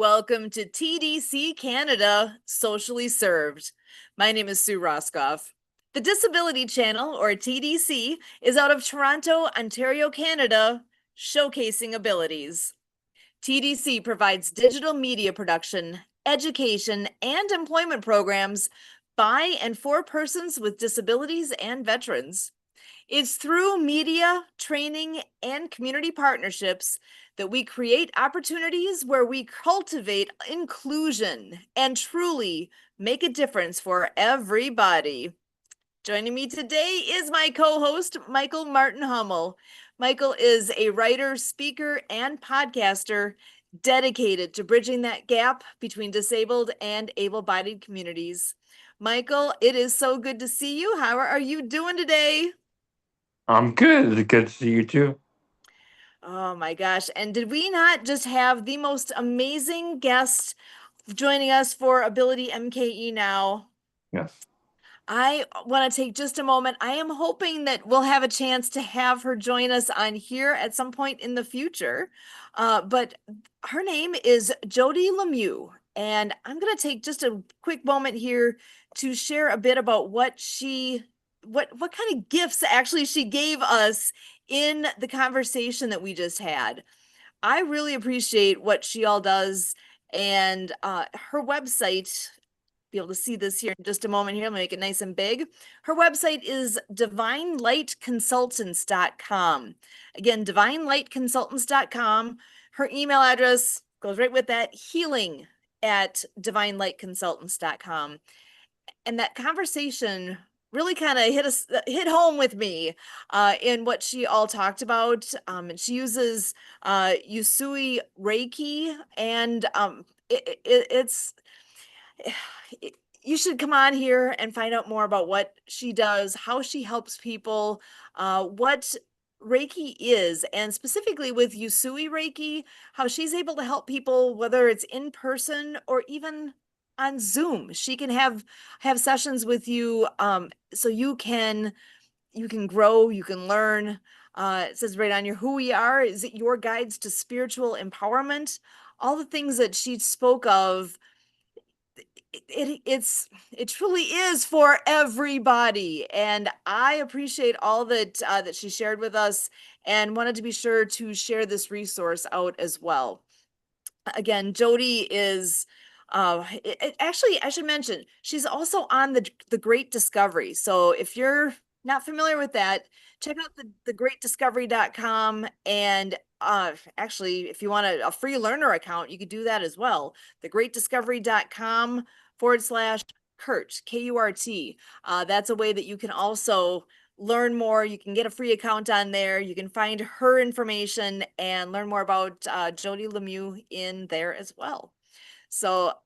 Welcome to TDC Canada Socially Served. My name is Sue Roscoff. The Disability Channel, or TDC, is out of Toronto, Ontario, Canada, showcasing abilities. TDC provides digital media production, education, and employment programs by and for persons with disabilities and veterans. It's through media, training, and community partnerships that we create opportunities where we cultivate inclusion and truly make a difference for everybody. Joining me today is my co-host, Michael Martin Hummel. Michael is a writer, speaker, and podcaster dedicated to bridging that gap between disabled and able-bodied communities. Michael, it is so good to see you. How are you doing today? I'm good. It's good to see you too. Oh my gosh. And did we not just have the most amazing guest joining us for Ability MKE now? Yes. I want to take just a moment. I am hoping that we'll have a chance to have her join us on here at some point in the future. But her name is Jody Lemieux. And I'm going to take just a quick moment here to share a bit about what kind of gifts actually she gave us in the conversation that we just had. I really appreciate what she all does, and her website, be able to see this here in just a moment here. I'm gonna make it nice and big. Her website is divinelightconsultants.com. Again, divinelightconsultants.com. Her email address goes right with that, healing@divinelightconsultants.com. And that conversation really kind of hit home with me in what she all talked about. And she uses Usui Reiki, and it's you should come on here and find out more about what she does, how she helps people, what Reiki is, and specifically with Usui Reiki, how she's able to help people, whether it's in person or even on Zoom. She can have sessions with you, so you can grow, you can learn. It says right on your who we are is it your guides to spiritual empowerment. All the things that she spoke of, it truly is for everybody, and I appreciate all that she shared with us, and wanted to be sure to share this resource out as well. Again, Jody is actually, I should mention, she's also on the Great Discovery. So if you're not familiar with that, check out the greatdiscovery.com. And actually, if you want a free learner account, you could do that as well. The greatdiscovery.com/Kurt, Kurt. That's a way that you can also learn more. You can get a free account on there. You can find her information and learn more about Jody Lemieux in there as well. So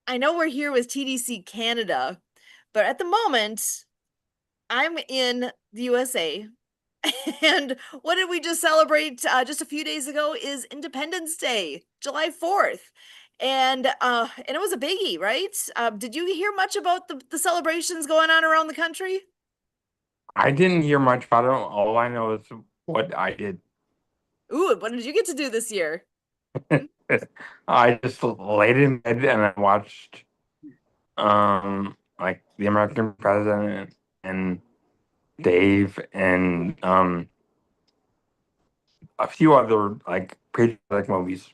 I know we're here with TDC Canada, but at the moment, I'm in the USA. And what did we just celebrate just a few days ago is Independence Day, July 4th. And it was a biggie, right? Did you hear much about the celebrations going on around the country? I didn't hear much about it. All I know is what I did. Ooh, what did you get to do this year? I just laid in bed and I watched like the American President and Dave and a few other like patriotic movies.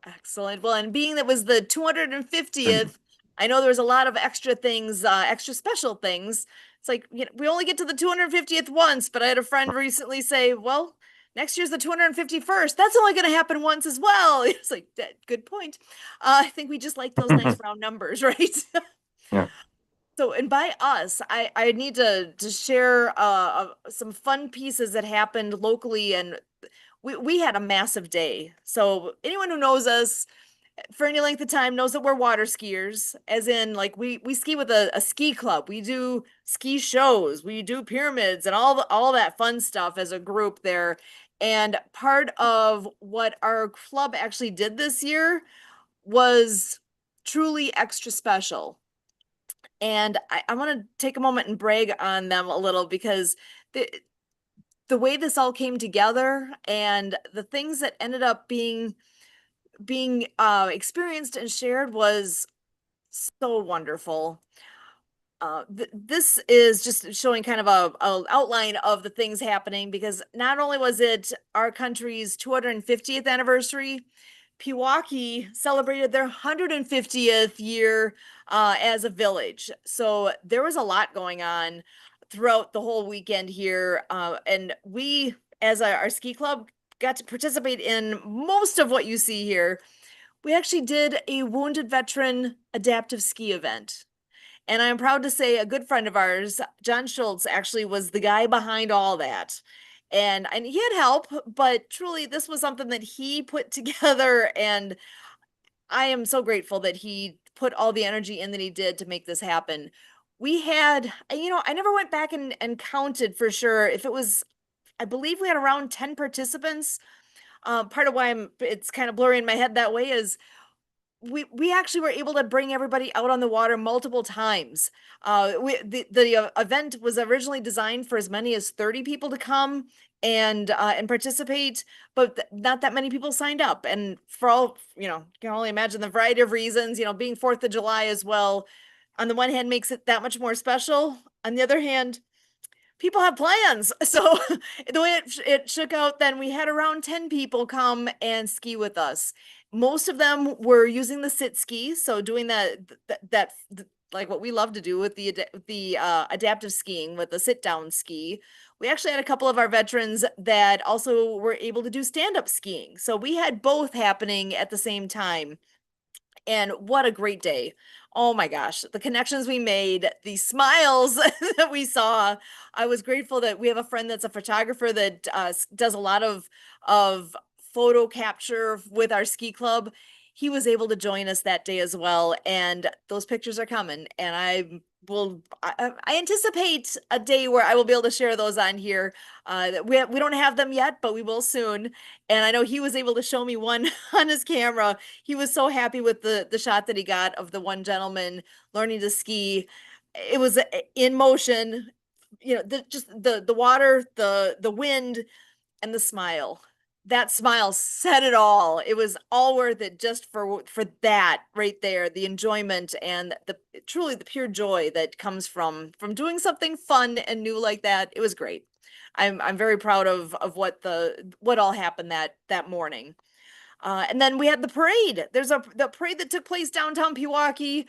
Excellent. Well, and being that was the 250th, I know there was a lot of extra things, extra special things. It's like, we only get to the 250th once, but I had a friend recently say, well, next year's the 251st. That's only going to happen once as well. It's like, good point. I think we just like those nice round numbers, right? Yeah. So, and by us, I need to share some fun pieces that happened locally, and we had a massive day. So anyone who knows us for any length of time knows that we're water skiers, as in like we ski with a ski club. We do ski shows, we do pyramids and all that fun stuff as a group there. And part of what our club actually did this year was truly extra special. And I want to take a moment and brag on them a little, because the way this all came together and the things that ended up being being experienced and shared was so wonderful. This is just showing kind of a outline of the things happening because not only was it our country's 250th anniversary, Pewaukee celebrated their 150th year as a village. So there was a lot going on throughout the whole weekend here. And we, as our ski club, got to participate in most of what you see here. We actually did a wounded veteran adaptive ski event. And I'm proud to say a good friend of ours, John Schultz, actually was the guy behind all that. And he had help, but truly this was something that he put together, and I am so grateful that he put all the energy in that he did to make this happen. We had, I never went back and counted for sure if it was, I believe we had around 10 participants. Part of why it's kind of blurry in my head that way is we actually were able to bring everybody out on the water multiple times. The event was originally designed for as many as 30 people to come and participate, but not that many people signed up. And for all, you can only imagine the variety of reasons, being 4th of July as well, on the one hand makes it that much more special. On the other hand, people have plans. So the way it shook out, then we had around 10 people come and ski with us. Most of them were using the sit ski, so doing that like what we love to do with the adaptive skiing with the sit down ski. We actually had a couple of our veterans that also were able to do stand up skiing. So we had both happening at the same time. And what a great day. Oh my gosh, the connections we made, the smiles that we saw. I was grateful that we have a friend that's a photographer that does a lot of photo capture with our ski club. He was able to join us that day as well, and those pictures are coming. And I anticipate a day where I will be able to share those on here. We don't have them yet, but we will soon. And I know he was able to show me one on his camera. He was so happy with the shot that he got of the one gentleman learning to ski. It was in motion, just the water, the wind, and the smile. That smile said it all. It was all worth it just for that right there, the enjoyment and the truly the pure joy that comes from doing something fun and new like that. It was great. I'm very proud of what all happened that morning. And then we had the parade. There's the parade that took place downtown Pewaukee.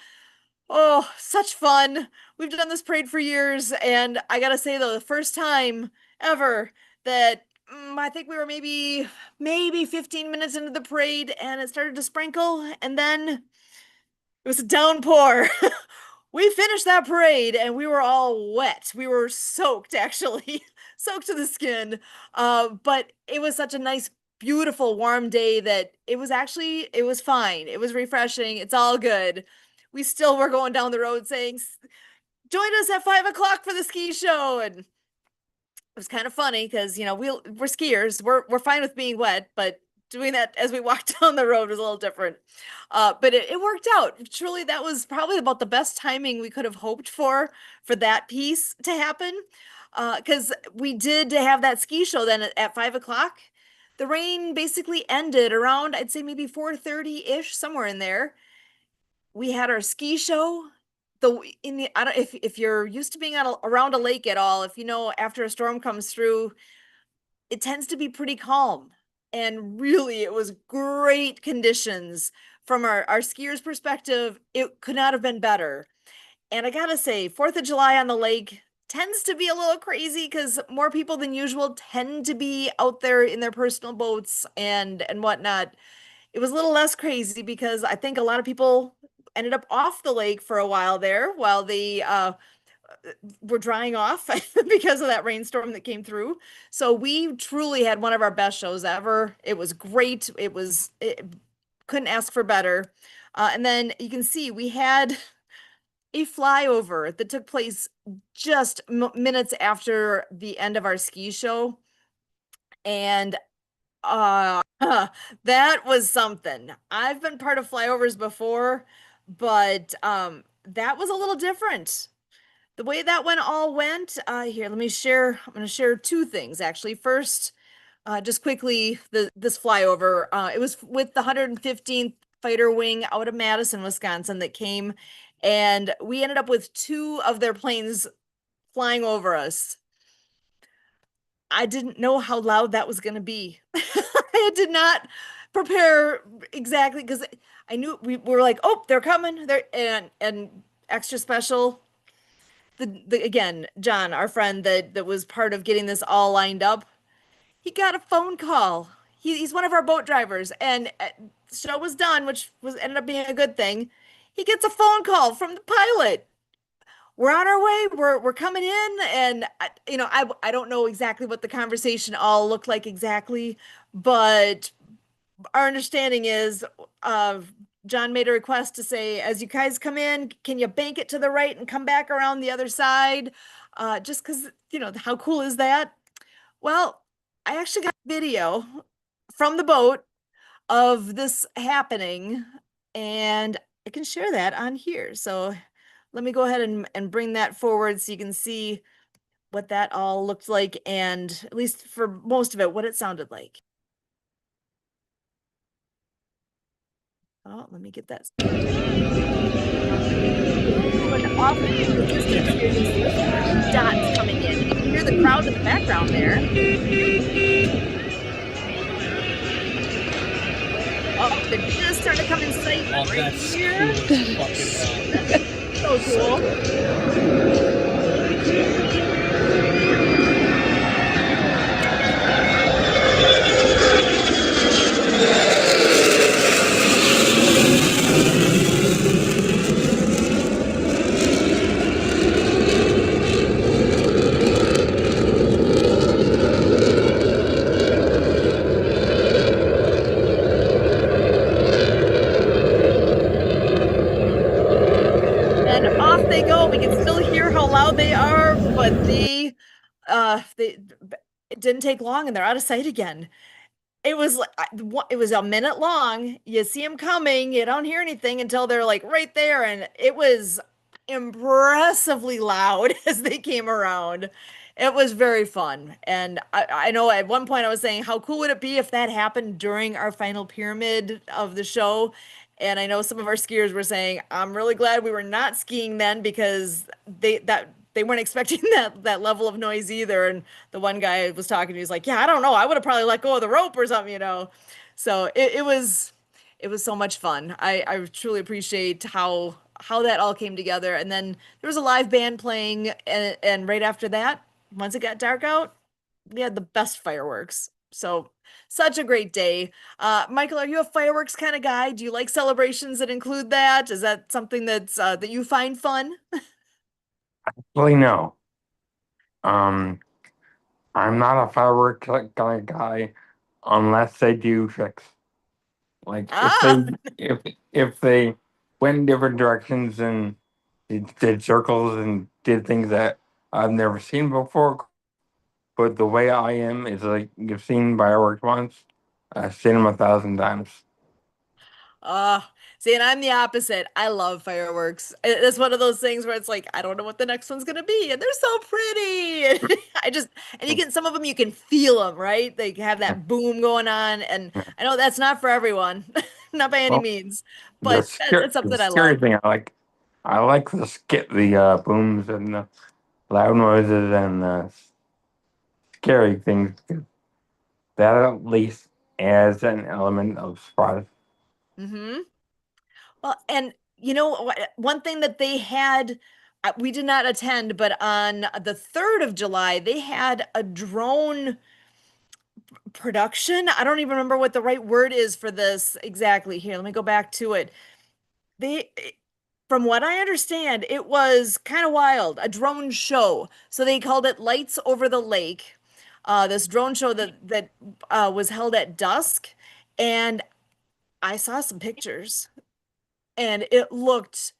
Oh, such fun. We've done this parade for years, and I gotta say though, the first time ever that I think we were maybe 15 minutes into the parade and it started to sprinkle, and then it was a downpour. We finished that parade and we were all wet. We were soaked, actually, soaked to the skin. But it was such a nice, beautiful, warm day that it was fine. It was refreshing. It's all good. We still were going down the road saying, join us at 5 o'clock for the ski show. And it was kind of funny because, we're skiers. We're fine with being wet, but doing that as we walked down the road was a little different. But it worked out. Truly, that was probably about the best timing we could have hoped for that piece to happen. Because we did have that ski show then at 5 o'clock. The rain basically ended around, I'd say maybe 4:30-ish, somewhere in there. We had our ski show. I don't if you're used to being around a lake at all, if you know after a storm comes through, it tends to be pretty calm. And really, it was great conditions from our skiers' perspective. It could not have been better. And I gotta say, 4th of July on the lake tends to be a little crazy because more people than usual tend to be out there in their personal boats and whatnot. It was a little less crazy because I think a lot of people ended up off the lake for a while there while they were drying off because of that rainstorm that came through. So we truly had one of our best shows ever. It was great. It couldn't ask for better. And then you can see we had a flyover that took place just minutes after the end of our ski show. And that was something. I've been part of flyovers before, but that was a little different. The way that one all went, here, let me share. I'm going to share two things actually. First, Just quickly, this flyover. It was with the 115th Fighter Wing out of Madison, Wisconsin that came, and we ended up with two of their planes flying over us. I didn't know how loud that was going to be. I did not prepare exactly because I knew we were like, oh, they're coming. They're and extra special. The again, John, our friend that was part of getting this all lined up, he got a phone call. He's one of our boat drivers, and the show was done, which was ended up being a good thing. He gets a phone call from the pilot. We're on our way. We're coming in, and I don't know exactly what the conversation all looked like exactly, but our understanding is John made a request to say, as you guys come in, can you bank it to the right and come back around the other side? Just because, how cool is that? Well, I actually got video from the boat of this happening, and I can share that on here. So let me go ahead and bring that forward so you can see what that all looked like, and at least for most of it, what it sounded like. Oh, let me get that. And off in the distance, you can see dots coming in. You can hear the crowd in the background there. Oh, they just started to come in sight right here. So cool. And off they go. We can still hear how loud they are, but they it didn't take long and they're out of sight again. It was like it was a minute long. You see them coming, you don't hear anything until they're like right there, and it was impressively loud as they came around. It was very fun. And I know at one point I was saying, how cool would it be if that happened during our final pyramid of the show? And I know some of our skiers were saying, I'm really glad we were not skiing then because they weren't expecting that level of noise either. And the one guy was talking, he was like, yeah, I don't know. I would have probably let go of the rope or something. So it was so much fun. I truly appreciate how that all came together. And then there was a live band playing, and right after that, once it got dark out, we had the best fireworks. So such a great day. Michael, are you a fireworks kind of guy? Do you like celebrations that include that? Is that something that you find fun? Really, no. Um, I'm not a fireworks kind of guy unless they do tricks. Like Ah, if they went in different directions and did circles and did things that I've never seen before. But the way I am is like you've seen fireworks once, I've seen them 1,000 times. Uh, see, and I'm the opposite. I love fireworks. It's one of those things where it's like, I don't know what the next one's gonna be, and they're so pretty. And you can some of them you can feel them, right? They have that boom going on, and I know that's not for everyone, not by any Well, means, but that's the something I scary love. thing I like the booms and the loud noises and the scary things. That at least adds an element of surprise. Hmm. Well, and one thing that they had, we did not attend, but on the 3rd of July, they had a drone production. I don't even remember what the right word is for this exactly. Here, let me go back to it. They, from what I understand, it was kind of wild, a drone show. So they called it Lights Over the Lake. This drone show that was held at dusk, and I saw some pictures, and it looked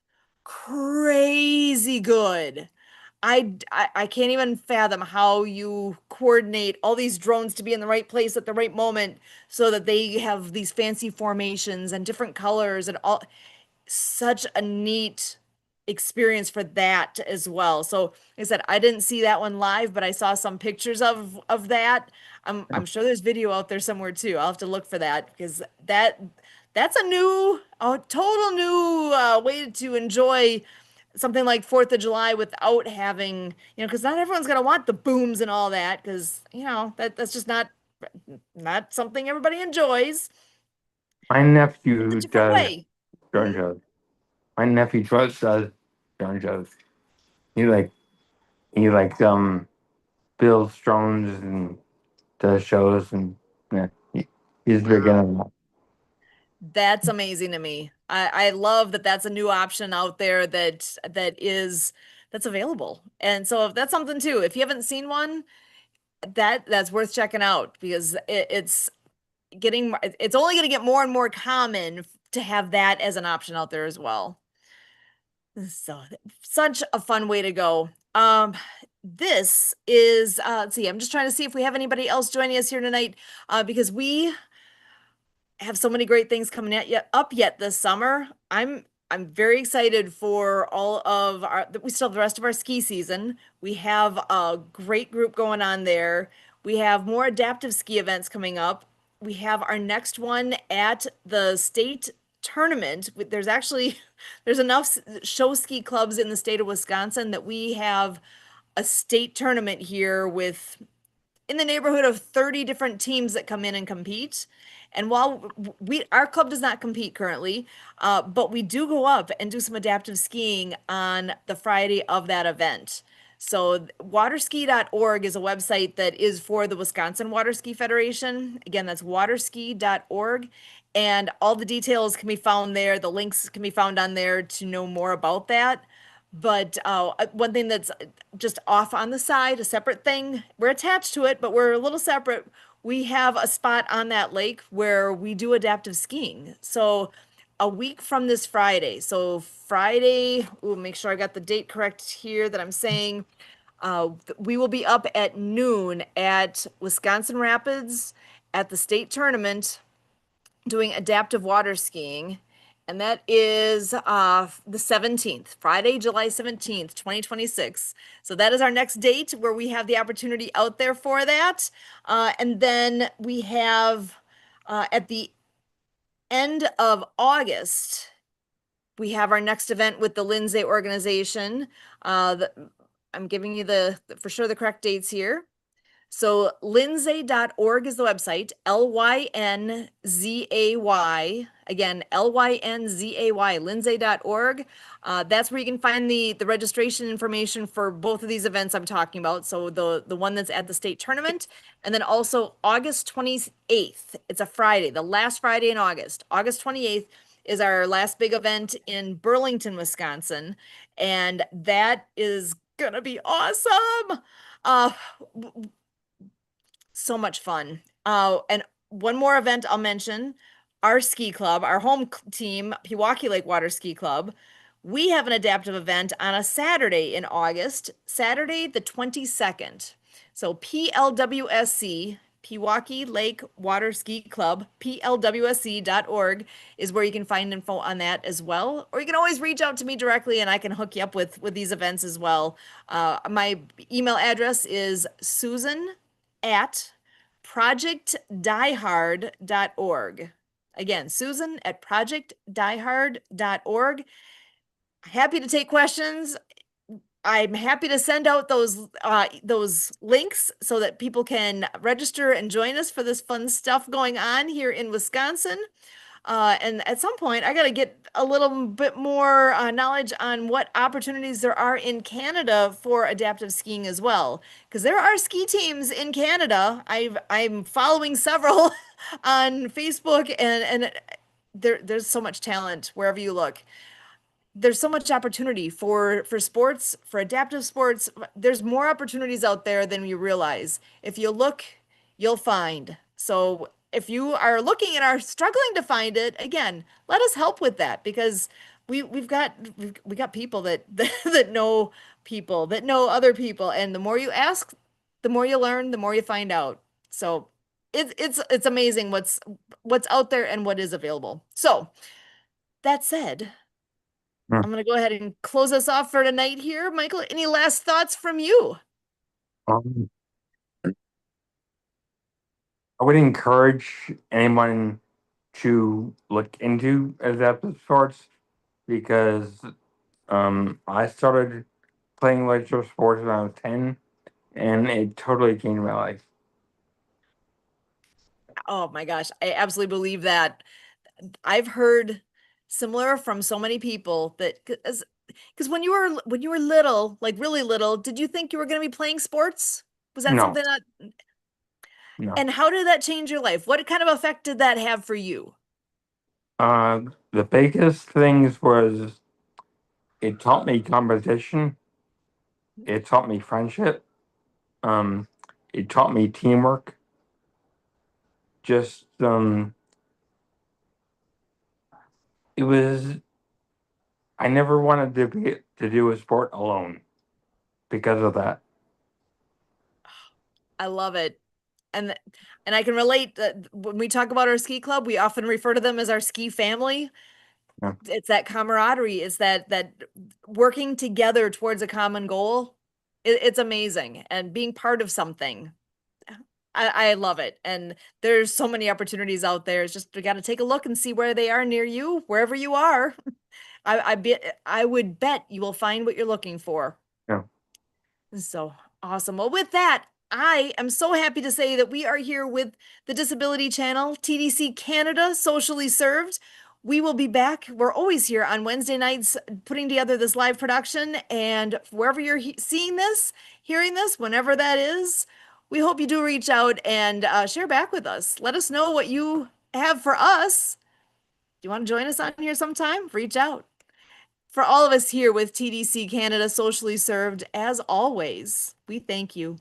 crazy good. I can't even fathom how you coordinate all these drones to be in the right place at the right moment so that they have these fancy formations and different colors and all. Such a neat. experience for that as well. So like I said, I didn't see that one live, but I saw some pictures of that. I'm sure there's video out there somewhere too. I'll have to look for that because that's a total new way to enjoy something like Fourth of July without having, because not everyone's gonna want the booms and all that, because that's just not something everybody enjoys. My It's a nephew different does way. drone Mhm. shows. My nephew does drone shows. He like he like builds drones and does shows and yeah, he's big Wow. into that. That's amazing to me. I love that that's a new option out there that's available. And so if that's something too, if you haven't seen one, that's worth checking out because it's only going to get more and more common to have that as an option out there as well. So such a fun way to go. This is let's see, I'm just trying to see if we have anybody else joining us here tonight because we have so many great things coming up yet this summer. I'm very excited for all of we still have the rest of our ski season. We have a great group going on there. We have more adaptive ski events coming up. We have our next one at the state tournament. There's actually there's enough show ski clubs in the state of Wisconsin that we have a state tournament here with in the neighborhood of 30 different teams that come in and compete. And while our club does not compete currently, but we do go up and do some adaptive skiing on the Friday of that event. So waterski.org is a website that is for the Wisconsin Water Ski Federation. Again, that's waterski.org. And all the details can be found there. The links can be found on there to know more about that. But one thing that's just off on the side, a separate thing, we're attached to it, but we're a little separate. We have a spot on that lake where we do adaptive skiing. So a week from this Friday, so Friday, ooh, make sure I got the date correct here that I'm saying. We will be up at noon at Wisconsin Rapids at the state tournament doing adaptive water skiing. And that is the 17th, Friday, July 17th, 2026. So that is our next date where we have the opportunity out there for that. And then we have at the end of August, we have our next event with the Lindsay organization. I'm giving you for sure the correct dates here. So lindsay.org is the website, Lynzay. Again, Lynzay, lindsay.org. That's where you can find the registration information for both of these events I'm talking about. So the one that's at the state tournament, and then also August 28th. It's a Friday, the last Friday in August. August 28th is our last big event in Burlington, Wisconsin, and that is gonna be awesome. Uh, so much fun. And one more event I'll mention, our ski club, our home team, Pewaukee Lake Water Ski Club. We have an adaptive event on a Saturday in August, Saturday the 22nd. So PLWSC, Pewaukee Lake Water Ski Club, plwsc.org is where you can find info on that as well. Or you can always reach out to me directly and I can hook you up with these events as well. My email address is Susan at projectdiehard.org. Again, Susan at projectdiehard.org. Happy to take questions. I'm happy to send out those links so that people can register and join us for this fun stuff going on here in Wisconsin. And at some point, I got to get a little bit more knowledge on what opportunities there are in Canada for adaptive skiing as well, because there are ski teams in Canada. I'm following several on Facebook, and there's so much talent wherever you look. There's so much opportunity for sports, for adaptive sports. There's more opportunities out there than you realize. If you look, you'll find. So if you are looking and are struggling to find it, again, let us help with that because we got people that know people that know other people, and the more you ask, the more you learn, the more you find out. So it's amazing what's out there and what is available. So that said, Mm. I'm going to go ahead and close us off for tonight here. Michael, any last thoughts from you? Um, I would encourage anyone to look into adaptive sports because I started playing electrical sports when I was 10 and it totally changed my life. Oh my gosh, I absolutely believe that. I've heard similar from so many people that because when you were little, like really little, did you think you were going to be playing sports? Was that No, something that, no. and how did that change your life? What kind of effect did that have for you? The biggest things was it taught me competition, it taught me friendship, um, it taught me teamwork. Just it was I never wanted to do a sport alone because of that. I love it. And and I can relate that when we talk about our ski club, we often refer to them as our ski family. Yeah, It's that camaraderie, it's that working together towards a common goal. It's amazing. And being part of something. I love it. And there's so many opportunities out there. It's just we got to take a look and see where they are near you, wherever you are. I would bet you will find what you're looking for. yeah, So awesome. Well, with that, I am so happy to say that we are here with the Disability Channel, TDC Canada, Socially Served. We will be back. We're always here on Wednesday nights putting together this live production. And wherever you're seeing this, hearing this, whenever that is, we hope you do reach out and share back with us. Let us know what you have for us. Do you want to join us on here sometime? Reach out. For all of us here with TDC Canada Socially Served, as always, we thank you.